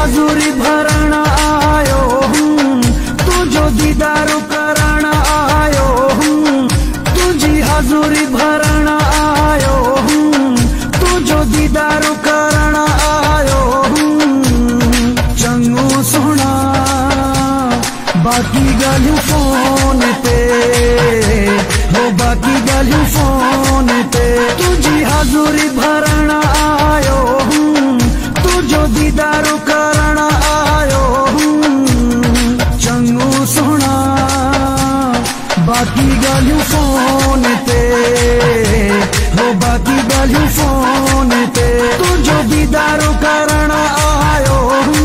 हाज़ुरी भरण आयो हूँ, तुझो दीदार करण आयो हूँ, तुझी हाज़ुरी भरण आयो हूँ, तुझो दीदार करण आयो हूँ। चंगो सोना बाकी गालियूं फोन ते, हो बाकी गालियूं फोन ते, तुझी हाज़ुरी भरण आयो हूँ, तुझो दीदार करण आयो हूँ। चंगो सोना बाकी गालियूं फोन ते, हो बाकी गालियूं फोन ते, तुझो दीदार करण आयो हूँ।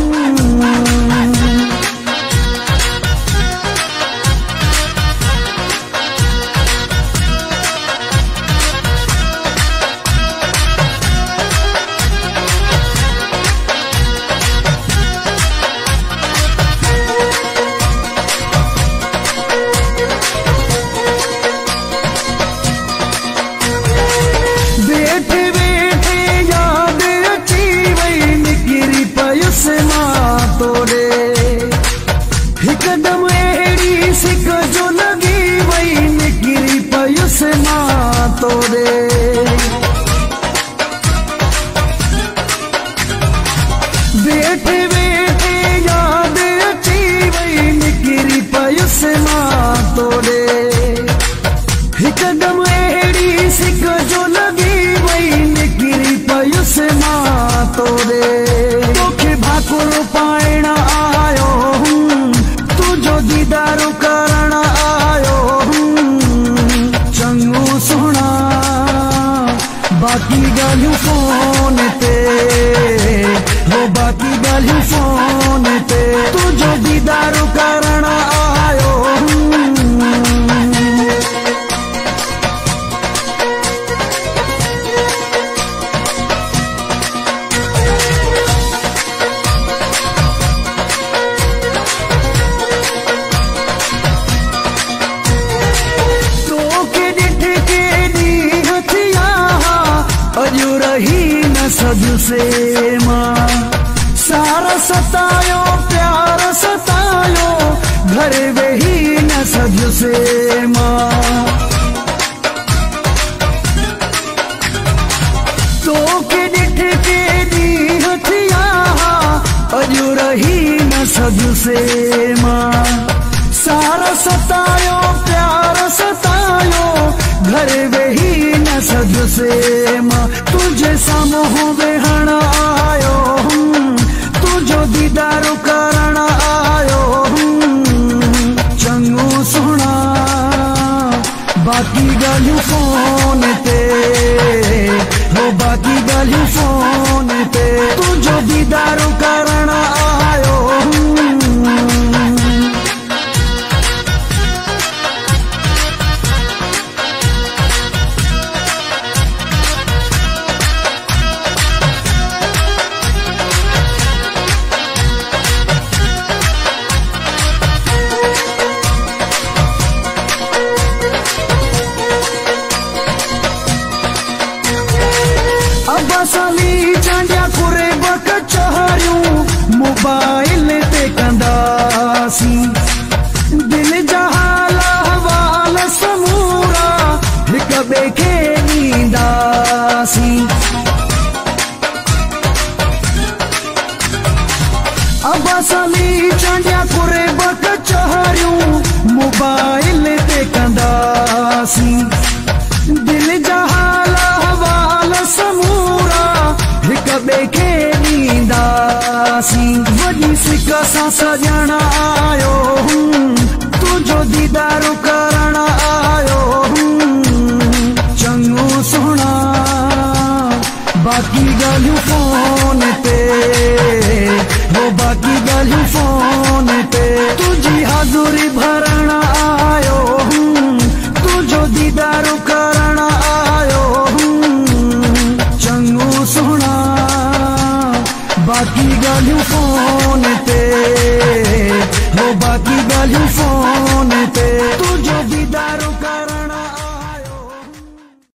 बैठे बैठे याद अची वई निकिरी पयुस मां तोड़े, हिकदम अहिड़ी सिक जो लगी वई निकिरी पयुस मां तोड़े। बैठे बैठे याद अची वई निकिरी पयुस मां तोड़े, हिकदम अहिड़ी सिक जो लगी वई निकिरी पयुस मां तोड़े। तोखे भाकुर पाइण आयो हूँ, तुझो दीदार करण आयो हूँ। चंगो सोना बाकी गालियूं फोन ते, हो बाकी गालियूं फोन ते, तुझो दीदार करण आयो हूँ। अजू रही न सजू से मां, सारा सतायो प्यार सतायो, घर वेही न सजू से मां। तो के डिठ के दी हथिया अजू रही न सजू से मां, सारा सतायो प्यार सतायो, घर वेही न सजू से मां। तुझे साम्हूं वेहण आयो हूँ, तुझो दीदार करण आयो हूँ। चंगो सोना बाकी गालियूं फोन ते, हो बाकी गालियूं फोन ते, तुझो दीदार करण आयो हूँ। अबासली चांडिया कुरे बक चहरियूं, मोबाइल ते कंदासी, दिल जा हाल अहवाल समूरा हिक ॿिए खे ॾींदासी। अबासली चांडिया कुरे बक चहरियूं, मोबाइल ते कंदासी, दिल जा हाल अहवाल समूरा हिक ॿिए खे ॾींदासी। वॾी सिक सां सॼण आयो हूँ, तुझो दीदार करण आयो हूँ। चंगो सोना बाकी गालियूं फोन ते, हो बाकी गालियूं फोन ते, तुझी हाज़ुरी भरण आयो हूँ, तुझो दीदार करण आयो हूँ। चंगो सोना बाकी गालियूं फोन ते, हो बाकी गालियूं फोन ते, तुझो दीदार